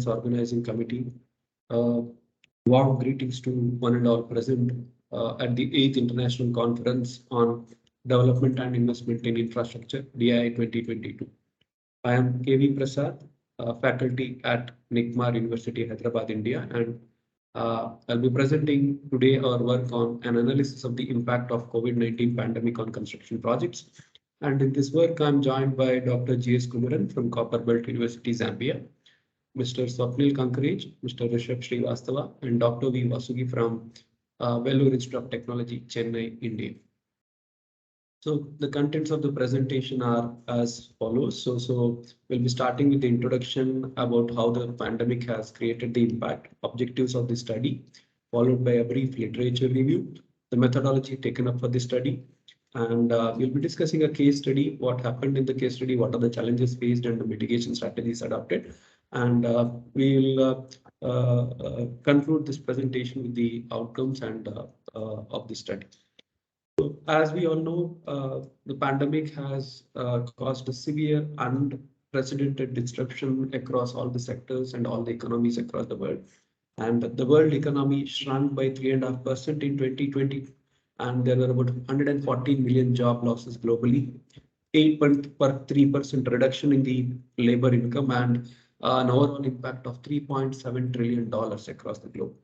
Organizing Committee. Uh, Warm greetings to one and all present at the 8th International Conference on Development and Investment in Infrastructure, DI 2022. I am KV Prasad, faculty at NICMAR University, Hyderabad, India, and I'll be presenting today our work on an analysis of the impact of COVID-19 pandemic on construction projects. And in this work, I'm joined by Dr. G.S. Kumaran from Copperbelt University, Zambia, Mr. Swapnil Kankarej, Mr. Srivastava, and Dr. V. Vasugi from Vellore Institute of Technology, Chennai, India. So the contents of the presentation are as follows. So we'll be starting with the introduction about how the pandemic has created the impact, objectives of the study, followed by a brief literature review, the methodology taken up for the study, and we'll be discussing a case study, what happened in the case study, what are the challenges faced and the mitigation strategies adopted. And we will conclude this presentation with the outcomes and of the study. So, as we all know, the pandemic has caused a severe, unprecedented disruption across all the sectors and all the economies across the world. And the world economy shrunk by 3.5% in 2020, and there were about 114 million job losses globally, 8.3% reduction in the labor income, and an overall impact of $3.7 trillion across the globe.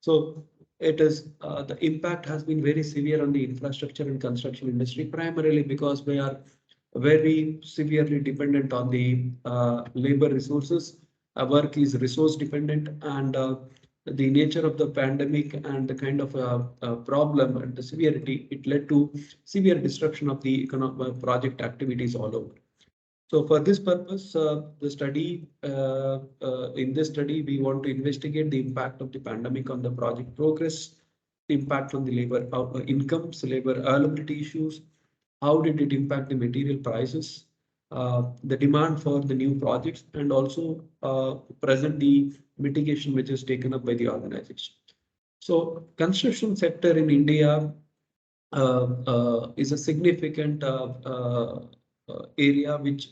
So it is the impact has been very severe on the infrastructure and construction industry, primarily because we are very severely dependent on the labor resources. Our work is resource dependent, and the nature of the pandemic and the kind of problem and the severity, it led to severe disruption of the economic project activities all over. So for this purpose, the study, in this study, we want to investigate the impact of the pandemic on the project progress, the impact on the labor incomes, labor availability issues, how did it impact the material prices, the demand for the new projects, and also present the mitigation measures taken up by the organization. So construction sector in India is a significant area which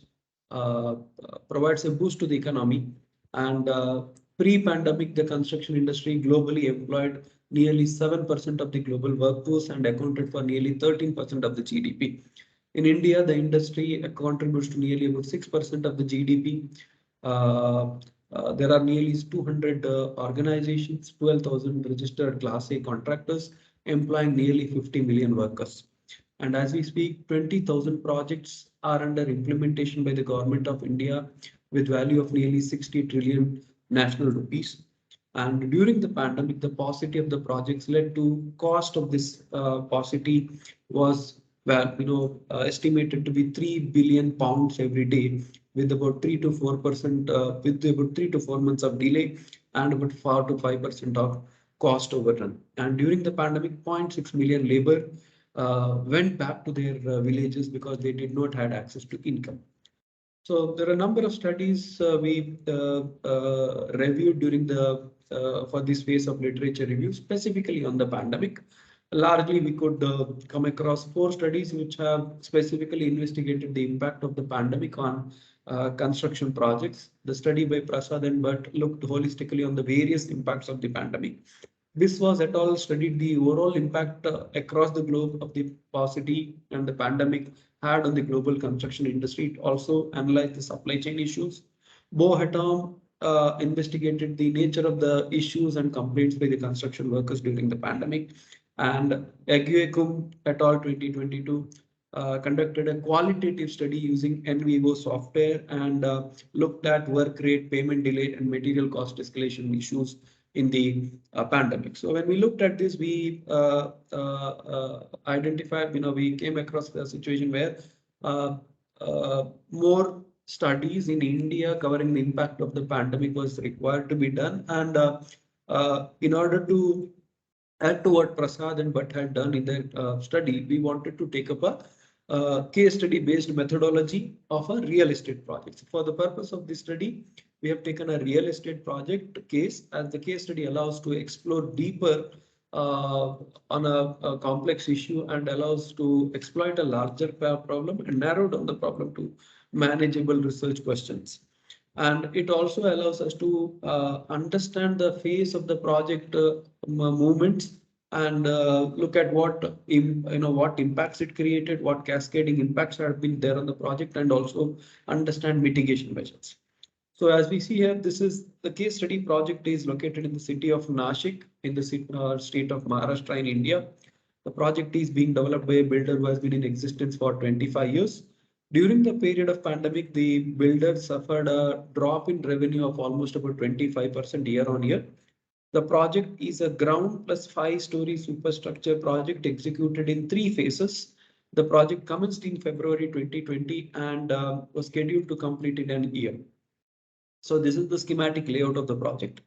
provides a boost to the economy. And pre-pandemic, the construction industry globally employed nearly 7% of the global workforce and accounted for nearly 13% of the GDP. In India, the industry contributes to nearly about 6% of the GDP. There are nearly 200 organizations, 12,000 registered Class A contractors, employing nearly 50 million workers. And as we speak, 20,000 projects are under implementation by the government of India with value of nearly 60 trillion national rupees. And during the pandemic, the paucity of the projects led to cost of this paucity was estimated to be 3 billion pounds every day, with about 3 to 4%, with about 3 to 4 months of delay and about 4 to 5% of cost overrun. And during the pandemic, 0.6 million labor went back to their villages because they did not have access to income. So there are a number of studies we reviewed during the for this phase of literature review, specifically on the pandemic. Largely, we could come across 4 studies which have specifically investigated the impact of the pandemic on construction projects. The study by Prasad and Bhatt looked holistically on the various impacts of the pandemic. This was at all studied the overall impact across the globe of the paucity and the pandemic had on the global construction industry. It also analyzed the supply chain issues. Bohatom investigated the nature of the issues and complaints by the construction workers during the pandemic. And Aguiacum et al. 2022 conducted a qualitative study using NVivo software and looked at work rate, payment delay, and material cost escalation issues in the pandemic. So when we looked at this, we identified, we came across a situation where more studies in India covering the impact of the pandemic was required to be done. And in order to add to what Prasad and Bhatt had done in their study, we wanted to take up a case study based methodology of a real estate project. So for the purpose of this study, we have taken a real estate project case, as the case study allows to explore deeper on a complex issue and allows to exploit a larger problem and narrow down the problem to manageable research questions. And it also allows us to understand the phase of the project movements and look at what impacts it created, what cascading impacts have been there on the project, and also understand mitigation measures. So as we see here, this is the case study project is located in the city of Nashik in the state of Maharashtra in India. The project is being developed by a builder who has been in existence for 25 years. During the period of pandemic, the builder suffered a drop in revenue of almost about 25% year on year. The project is a ground plus 5-story superstructure project executed in 3 phases. The project commenced in February 2020 and was scheduled to complete in an year. So this is the schematic layout of the project.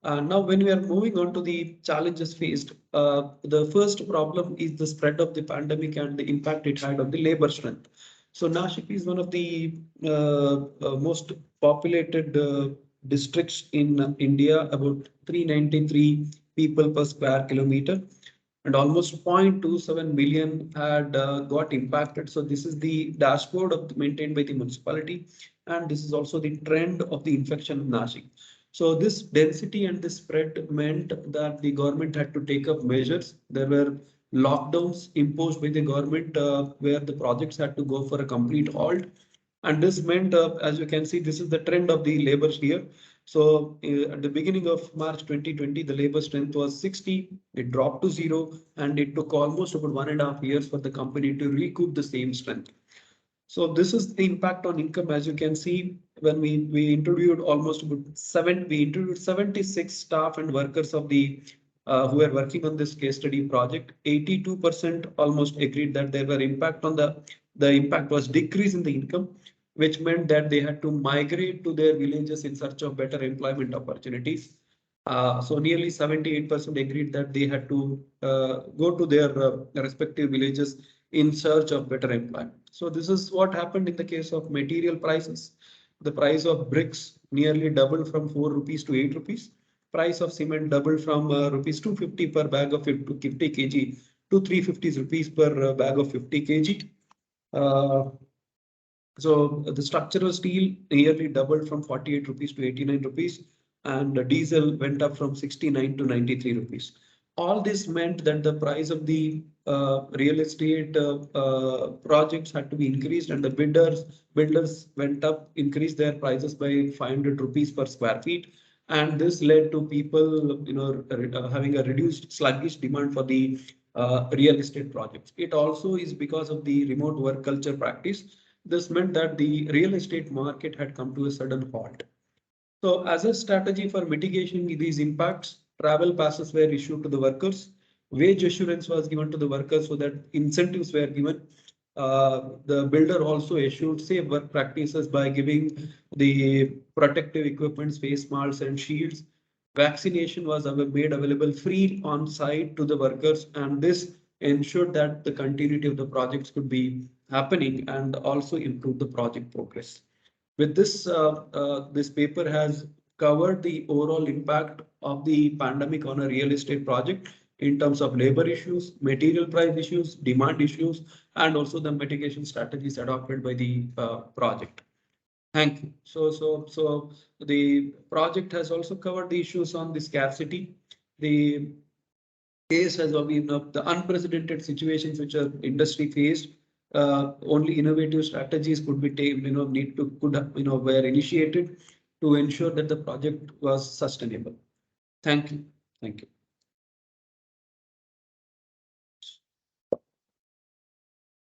Now, when we are moving on to the challenges faced, the first problem is the spread of the pandemic and the impact it had on the labor strength. So Nashik is one of the most populated districts in India, about 393 people per square kilometer, and almost 0.27 million had got impacted. So this is the dashboard maintained by the municipality, and this is also the trend of the infection in Nashik. So this density and this spread meant that the government had to take up measures. There were lockdowns imposed by the government where the projects had to go for a complete halt. And this meant, as you can see, this is the trend of the labor here. So at the beginning of March 2020, the labor strength was 60, it dropped to 0, and it took almost about 1.5 years for the company to recoup the same strength. So this is the impact on income. As you can see, when we interviewed almost about we interviewed 76 staff and workers of the who are working on this case study project. 82% almost agreed that there were impact on the impact was decrease in the income, which meant that they had to migrate to their villages in search of better employment opportunities. So nearly 78% agreed that they had to go to their respective villages in search of better employment. So this is what happened in the case of material prices. The price of bricks nearly doubled from 4 rupees to 8 rupees. Price of cement doubled from rupees 250 per bag of 50 kg to 350 rupees per bag of 50 kg. So the structural steel nearly doubled from 48 rupees to 89 rupees, and the diesel went up from 69 to 93 rupees. All this meant that the price of the real estate projects had to be increased, and the builders went up, increased their prices by 500 rupees per square feet. And this led to people, having a reduced sluggish demand for the real estate projects. It also is because of the remote work culture practice. This meant that the real estate market had come to a sudden halt. So as a strategy for mitigating these impacts, travel passes were issued to the workers, wage assurance was given to the workers so that incentives were given. The builder also issued safe work practices by giving the protective equipments, face masks and shields. Vaccination was made available free on site to the workers, and this ensured that the continuity of the projects could be happening and also improve the project progress. With this, this paper has covered the overall impact of the pandemic on a real estate project in terms of labor issues, material price issues, demand issues, and also the mitigation strategies adopted by the project. Thank you. So the project has also covered the issues on the scarcity. The case has been the unprecedented situations which our industry faced. Only innovative strategies could be taken, were initiated to ensure that the project was sustainable. Thank you. Thank you.